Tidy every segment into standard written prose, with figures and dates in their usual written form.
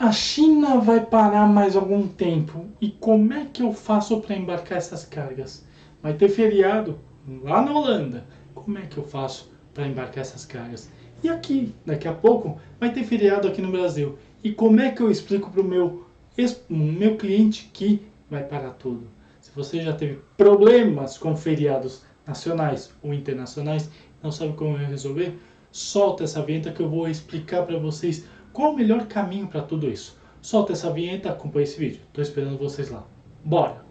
A China vai parar mais algum tempo. E como é que eu faço para embarcar essas cargas? Vai ter feriado lá na Holanda. Como é que eu faço para embarcar essas cargas? E aqui, daqui a pouco, vai ter feriado aqui no Brasil. E como é que eu explico para o meu cliente que vai parar tudo? Se você já teve problemas com feriados nacionais ou internacionais, não sabe como resolver, solta essa vinheta que eu vou explicar para vocês qual o melhor caminho para tudo isso. Solta essa vinheta, acompanha esse vídeo. Estou esperando vocês lá. Bora!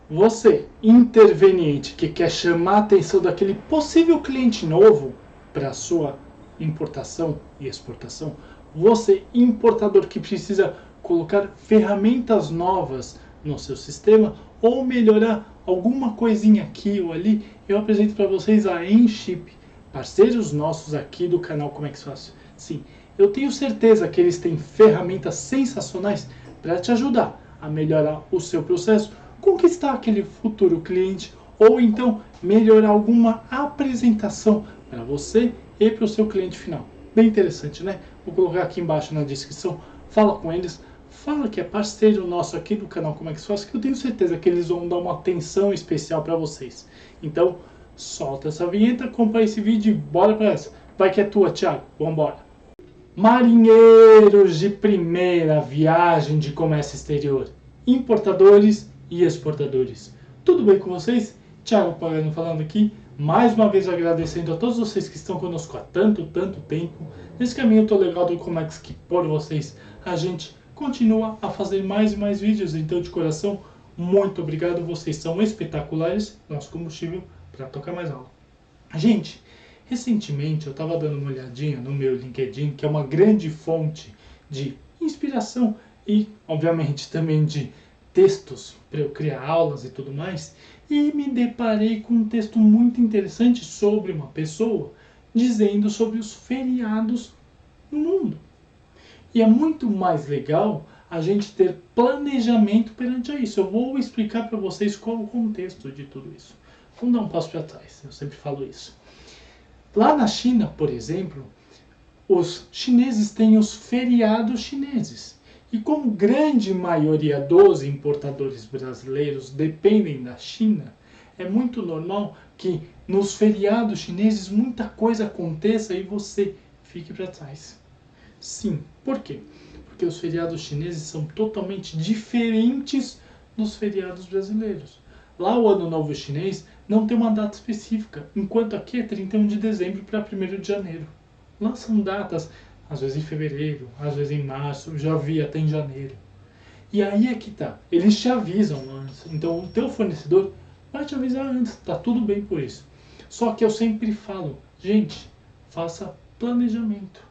Você, interveniente, que quer chamar a atenção daquele possível cliente novo para a sua importação e exportação, você, importador que precisa colocar ferramentas novas no seu sistema ou melhorar alguma coisinha aqui ou ali, eu apresento para vocês a Enchip, parceiros nossos aqui do canal Como é que Fácil. Sim, eu tenho certeza que eles têm ferramentas sensacionais para te ajudar a melhorar o seu processo, conquistar aquele futuro cliente ou então melhorar alguma apresentação para você e para o seu cliente final. Bem interessante, né? Vou colocar aqui embaixo na descrição, fala com eles, fala que é parceiro nosso aqui do canal Como é que se faz, que eu tenho certeza que eles vão dar uma atenção especial para vocês. Então, solta essa vinheta, acompanha esse vídeo e bora para essa. Vai que é tua, Thiago. Vambora. Marinheiros de primeira viagem de comércio exterior, importadores e exportadores. Tudo bem com vocês? Thiago Pagano falando aqui, mais uma vez agradecendo a todos vocês que estão conosco há tanto tempo. Nesse caminho tão legal do Comex que por vocês a gente continua a fazer mais e mais vídeos, então de coração, muito obrigado, vocês são espetaculares, nosso combustível para tocar mais aula. Gente, recentemente eu estava dando uma olhadinha no meu LinkedIn, que é uma grande fonte de inspiração e, obviamente, também de textos para eu criar aulas e tudo mais, e me deparei com um texto muito interessante sobre uma pessoa dizendo sobre os feriados no mundo. E é muito mais legal a gente ter planejamento perante isso. Eu vou explicar para vocês qual o contexto de tudo isso. Vamos dar um passo para trás, eu sempre falo isso. Lá na China, por exemplo, os chineses têm os feriados chineses. E como grande maioria dos importadores brasileiros dependem da China, é muito normal que nos feriados chineses muita coisa aconteça e você fique para trás. Sim, por quê? Porque os feriados chineses são totalmente diferentes dos feriados brasileiros. Lá o Ano Novo Chinês não tem uma data específica, enquanto aqui é 31 de dezembro para 1º de janeiro. Lá são datas, às vezes em fevereiro, às vezes em março, já vi até em janeiro. E aí é que tá, eles te avisam antes, então o teu fornecedor vai te avisar antes, tá tudo bem por isso. Só que eu sempre falo, gente, faça planejamento.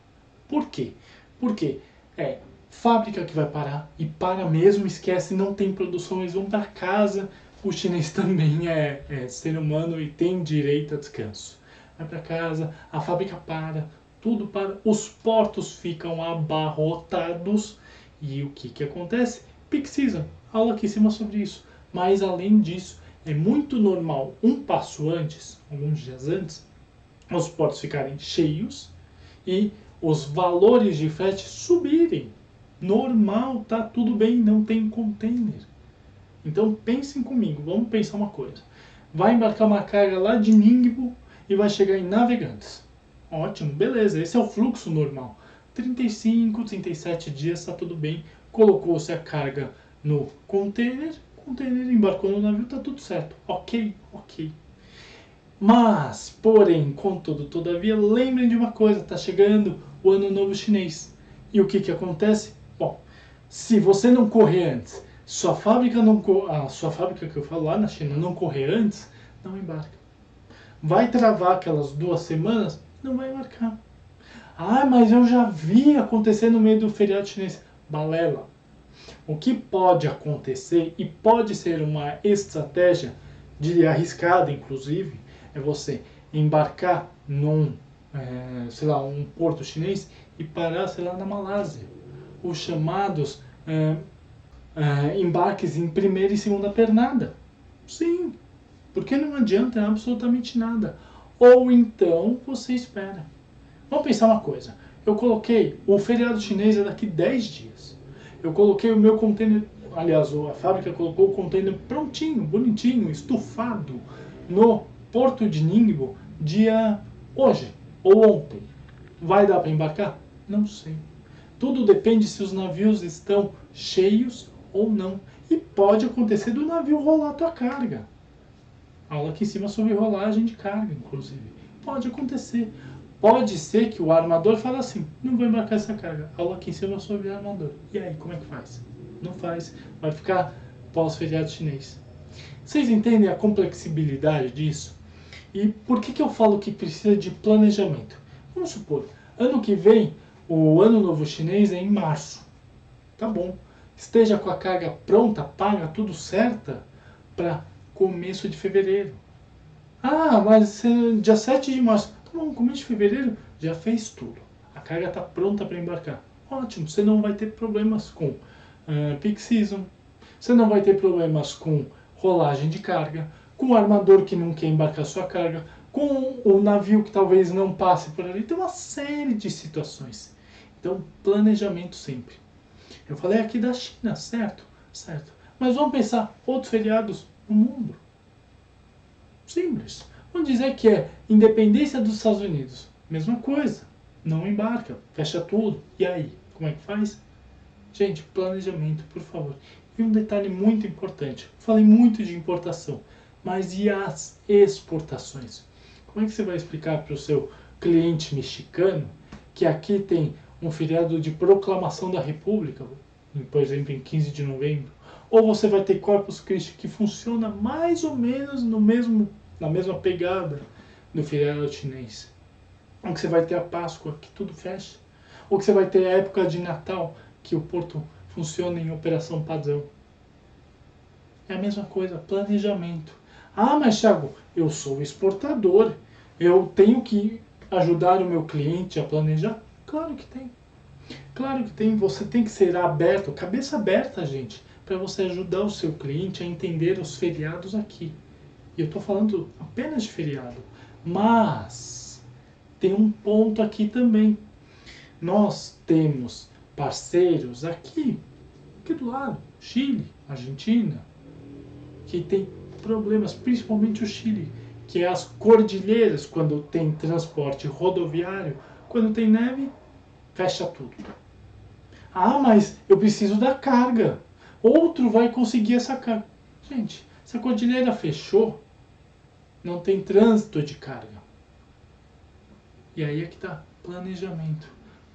Por quê? Porque é fábrica que vai parar, e para mesmo, esquece, não tem produção, eles vão para casa. O chinês também é ser humano e tem direito a descanso. Vai para casa, a fábrica para, tudo para, os portos ficam abarrotados. E o que acontece? Peak season, aula aqui em cima sobre isso. Mas além disso, é muito normal, um passo antes, alguns dias antes, os portos ficarem cheios e os valores de frete subirem. Normal, tá tudo bem, não tem container. Então pensem comigo, vamos pensar uma coisa. Vai embarcar uma carga lá de Ningbo e vai chegar em Navegantes. Ótimo, beleza, esse é o fluxo normal. 35, 37 dias, está tudo bem. Colocou-se a carga no container, embarcou no navio, está tudo certo. Ok. Mas, porém, contudo, todavia, lembrem de uma coisa, está chegando o Ano Novo Chinês. E o que acontece? Bom, se você não correr antes, sua fábrica que eu falo lá na China não correr antes, não embarca. Vai travar aquelas 2 semanas? Não vai embarcar. Ah, mas eu já vi acontecer no meio do feriado chinês. Balela. O que pode acontecer e pode ser uma estratégia de arriscada, inclusive, é você embarcar num, um porto chinês e parar, na Malásia. Os chamados embarques em primeira e segunda pernada. Sim, porque não adianta absolutamente nada. Ou então você espera. Vamos pensar uma coisa. Eu coloquei, o feriado chinês é daqui 10 dias. Eu coloquei o meu container, aliás, a fábrica colocou o container prontinho, bonitinho, estufado, no porto de Ningbo, dia hoje ou ontem. Vai dar para embarcar? Não sei. Tudo depende se os navios estão cheios ou não. E pode acontecer do navio rolar a tua carga. Aula aqui em cima sobre rolagem de carga, inclusive. Pode acontecer. Pode ser que o armador fale assim, não vou embarcar essa carga. Aula aqui em cima sobre armador. E aí, como é que faz? Não faz. Vai ficar pós-feriado chinês. Vocês entendem a complexibilidade disso? E por que eu falo que precisa de planejamento? Vamos supor, ano que vem, o Ano Novo Chinês é em março. Tá bom. Esteja com a carga pronta, paga, tudo certa, para começo de fevereiro. Ah, mas dia 7 de março. Tá bom, começo de fevereiro já fez tudo. A carga está pronta para embarcar. Ótimo, você não vai ter problemas com peak season. Você não vai ter problemas com rolagem de carga, com o armador que não quer embarcar sua carga, com o navio que talvez não passe por ali. Tem uma série de situações. Então, planejamento sempre. Eu falei aqui da China, certo? Certo. Mas vamos pensar outros feriados no mundo. Simples. Vamos dizer que é independência dos Estados Unidos. Mesma coisa. Não embarca, fecha tudo. E aí? Como é que faz? Gente, planejamento, por favor. E um detalhe muito importante. Falei muito de importação. Mas e as exportações? Como é que você vai explicar para o seu cliente mexicano que aqui tem um feriado de proclamação da República, por exemplo, em 15 de novembro? Ou você vai ter Corpus Christi que funciona mais ou menos na mesma pegada do feriado chinês? Ou que você vai ter a Páscoa, que tudo fecha? Ou que você vai ter a época de Natal, que o porto funciona em operação padrão? É a mesma coisa, planejamento. Ah, mas Thiago, eu sou exportador, eu tenho que ajudar o meu cliente a planejar? Claro que tem. Claro que tem, você tem que ser aberto, cabeça aberta, gente, para você ajudar o seu cliente a entender os feriados aqui. E eu estou falando apenas de feriado. Mas tem um ponto aqui também. Nós temos parceiros aqui do lado, Chile, Argentina, que tem problemas, principalmente o Chile, que é as cordilheiras, quando tem transporte rodoviário, quando tem neve, fecha tudo. Ah, mas eu preciso da carga. Outro vai conseguir essa carga. Gente, se a cordilheira fechou, não tem trânsito de carga. E aí é que está planejamento.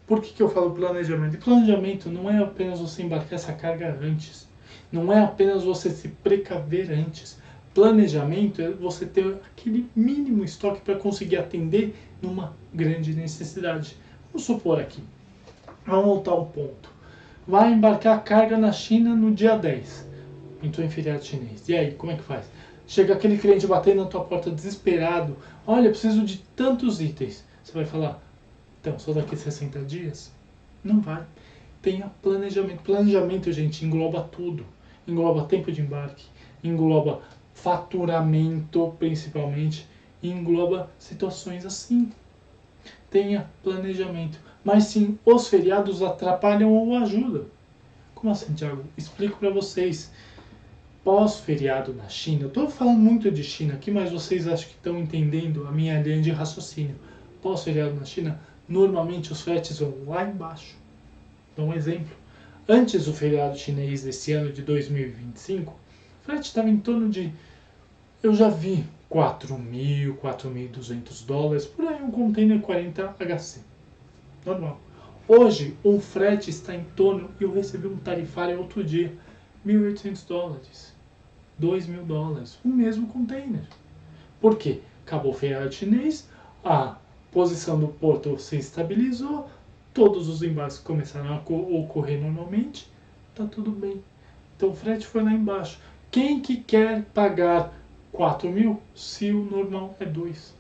Por que eu falo planejamento? E planejamento não é apenas você embarcar essa carga antes. Não é apenas você se precaver antes. Planejamento é você ter aquele mínimo estoque para conseguir atender numa grande necessidade. Vamos supor aqui. Vamos voltar um ponto. Vai embarcar carga na China no dia 10. Entrou em feriado chinês. E aí, como é que faz? Chega aquele cliente batendo na tua porta desesperado. Olha, eu preciso de tantos itens. Você vai falar, então, só daqui a 60 dias? Não vai. Tenha planejamento. Planejamento, gente, engloba tudo. Engloba tempo de embarque, engloba faturamento, principalmente, e engloba situações assim. Tenha planejamento. Mas sim, os feriados atrapalham ou ajudam. Como assim, Thiago? Explico para vocês. Pós-feriado na China, eu estou falando muito de China aqui, mas vocês acham que estão entendendo a minha linha de raciocínio. Pós-feriado na China, normalmente os fretes vão lá embaixo. Dá um exemplo. Antes do feriado chinês desse ano de 2025, o frete estava em torno de, eu já vi, 4.000, 4.200 dólares, por aí um container 40 HC. Normal. Hoje, um frete está em torno, eu recebi um tarifário outro dia, 1.800 dólares, 2.000 dólares, o mesmo container. Por quê? Acabou o feriado chinês, a posição do porto se estabilizou, todos os embarques começaram a ocorrer normalmente, tá tudo bem. Então o frete foi lá embaixo. Quem que quer pagar 4.000 se o normal é 2?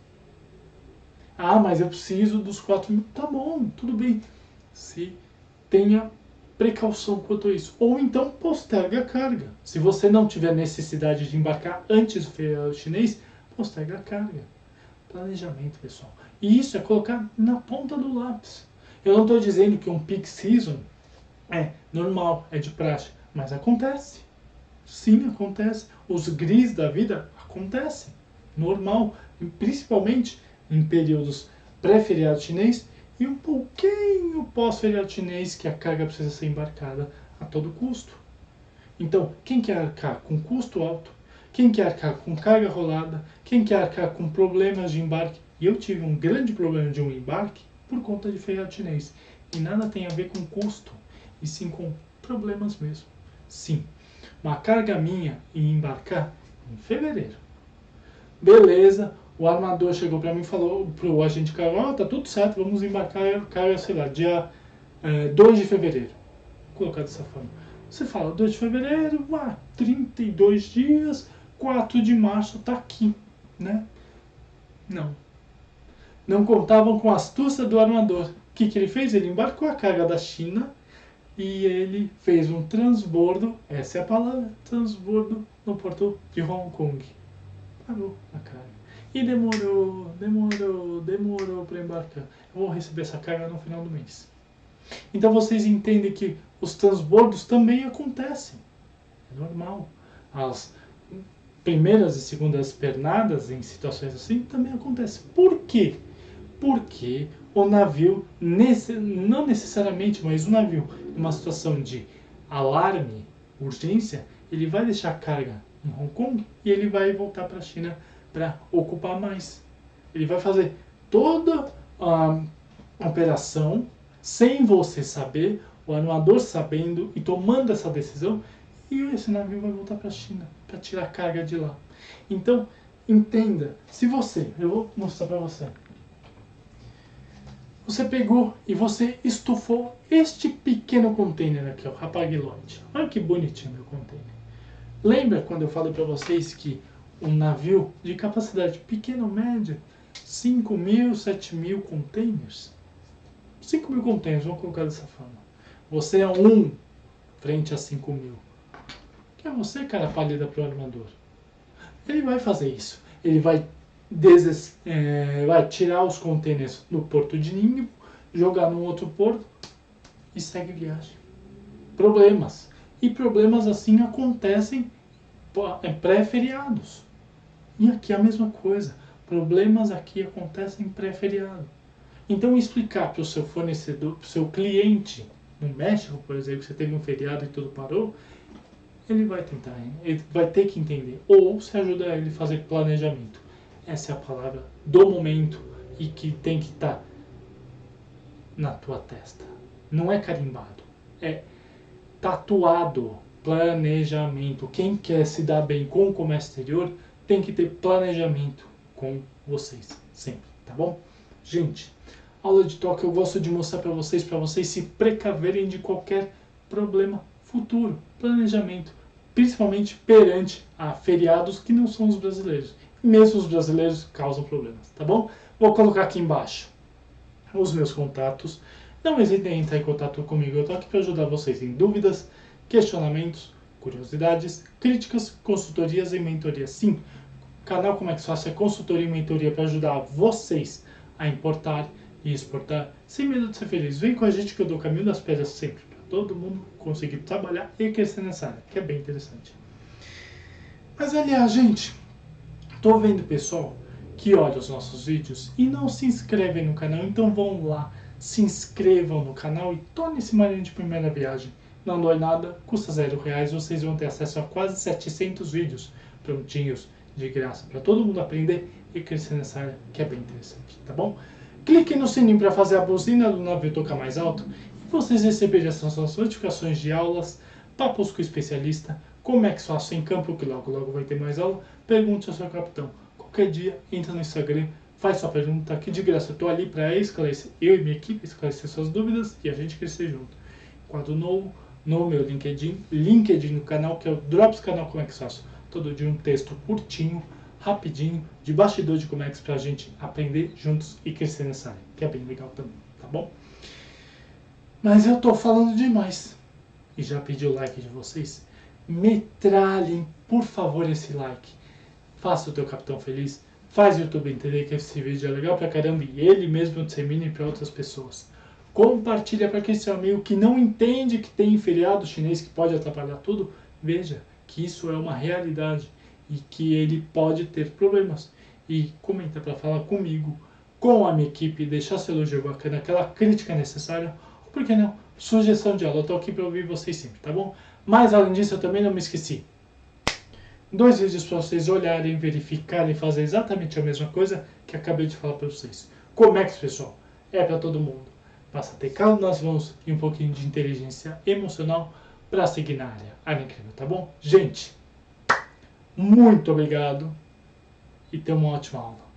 Ah, mas eu preciso dos 4.000. Tá bom, tudo bem. Se tenha precaução quanto a isso. Ou então postergue a carga. Se você não tiver necessidade de embarcar antes do feriado chinês, postergue a carga. Planejamento, pessoal. E isso é colocar na ponta do lápis. Eu não estou dizendo que um peak season é normal, é de praxe, mas acontece. Sim, acontece. Os gris da vida acontecem. Normal. Principalmente em períodos pré-feriado chinês e um pouquinho pós-feriado chinês, que a carga precisa ser embarcada a todo custo. Então, quem quer arcar com custo alto, quem quer arcar com carga rolada, quem quer arcar com problemas de embarque, e eu tive um grande problema de um embarque por conta de feriado chinês, e nada tem a ver com custo, e sim com problemas mesmo. Sim, uma carga minha em embarcar em fevereiro. Beleza, o armador chegou para mim e falou pro agente cargo, tá tudo certo, vamos embarcar carga, sei lá, dia 2 de fevereiro. Vou colocar dessa forma. Você fala, 2 de fevereiro, 32 dias, 4 de março tá aqui, né? Não. Não contavam com a astúcia do armador. O que ele fez? Ele embarcou a carga da China e ele fez um transbordo, essa é a palavra, transbordo no porto de Hong Kong. Parou a carga. E demorou para embarcar. Eu vou receber essa carga no final do mês. Então vocês entendem que os transbordos também acontecem. É normal. As primeiras e segundas pernadas em situações assim também acontecem. Por quê? Porque o navio, não necessariamente, mas o navio, em uma situação de alarme, urgência, ele vai deixar a carga em Hong Kong e ele vai voltar para a China para ocupar mais. Ele vai fazer toda a operação sem você saber, o armador sabendo e tomando essa decisão, e esse navio vai voltar para a China para tirar a carga de lá. Então, entenda, se você, eu vou mostrar para você, você pegou e você estufou este pequeno container aqui, o Rapagilote. Olha que bonitinho meu container. Lembra quando eu falei para vocês que um navio de capacidade pequena ou média, 5.000, 7.000 containers? 5.000 containers, vamos colocar dessa forma. Você é um frente a 5.000. Que é você, cara pálida pro armador. Ele vai fazer isso. Ele vai tirar os containers no porto de Ningbo, jogar num outro porto e segue viagem. Problemas. E problemas assim acontecem pré-feriados. E aqui é a mesma coisa. Problemas aqui acontecem pré-feriado. Então explicar para o seu fornecedor, para o seu cliente, no México, por exemplo, que você teve um feriado e tudo parou, ele vai tentar, ele vai ter que entender. Ou se ajudar ele a fazer planejamento. Essa é a palavra do momento e que tem que estar na tua testa. Não é carimbado, é tatuado. Planejamento. Quem quer se dar bem com o comércio exterior tem que ter planejamento com vocês, sempre, tá bom? Gente, aula de toque eu gosto de mostrar para vocês se precaverem de qualquer problema futuro. Planejamento, principalmente perante a feriados que não são os brasileiros. Mesmo os brasileiros causam problemas, tá bom? Vou colocar aqui embaixo os meus contatos. Não hesitem em entrar em contato comigo, eu tô aqui para ajudar vocês em dúvidas, questionamentos, curiosidades, críticas, consultorias e mentorias. Sim, o canal Como é que Fácil é consultoria e mentoria para ajudar vocês a importar e exportar sem medo de ser feliz. Vem com a gente que eu dou o caminho das pedras sempre, para todo mundo conseguir trabalhar e crescer nessa área, que é bem interessante. Mas aliás, gente, tô vendo pessoal que olha os nossos vídeos e não se inscrevem no canal, então vão lá, se inscrevam no canal e tornem-se marinho de primeira viagem. Não dói nada, custa R$0, vocês vão ter acesso a quase 700 vídeos prontinhos, de graça, para todo mundo aprender e crescer nessa área, que é bem interessante, tá bom? Clique no sininho para fazer a buzina do navio tocar mais alto e vocês receberem essas notificações de aulas, papos com o especialista, como é que faço em campo, que logo vai ter mais aula, pergunte ao seu capitão. Qualquer dia, entra no Instagram, faz sua pergunta, que de graça eu estou ali para esclarecer, eu e minha equipe, esclarecer suas dúvidas e a gente crescer junto. Quadro novo no meu LinkedIn no canal, que é o Drops Canal Comex Fácil. Todo dia um texto curtinho, rapidinho, de bastidor de Comex pra gente aprender juntos e crescer nessa área, que é bem legal também, tá bom? Mas eu tô falando demais. e já pedi o like de vocês, metralhem, por favor, esse like. Faça o teu capitão feliz, faz o YouTube entender que esse vídeo é legal pra caramba e ele mesmo dissemine para outras pessoas. Compartilha para aquele seu amigo que não entende que tem feriado chinês que pode atrapalhar tudo. Veja que isso é uma realidade e que ele pode ter problemas. E comenta para falar comigo, com a minha equipe, deixar seu elogio bacana, aquela crítica necessária, ou por que não, sugestão de aula. Eu tô aqui para ouvir vocês sempre, tá bom? Mas além disso, eu também não me esqueci. 2 vídeos para vocês olharem, verificarem, fazer exatamente a mesma coisa que acabei de falar para vocês. Comex, pessoal, é para todo mundo. Basta ter calma nas mãos e um pouquinho de inteligência emocional para seguir na área. Área incrível, tá bom? Gente, muito obrigado e tenha uma ótima aula.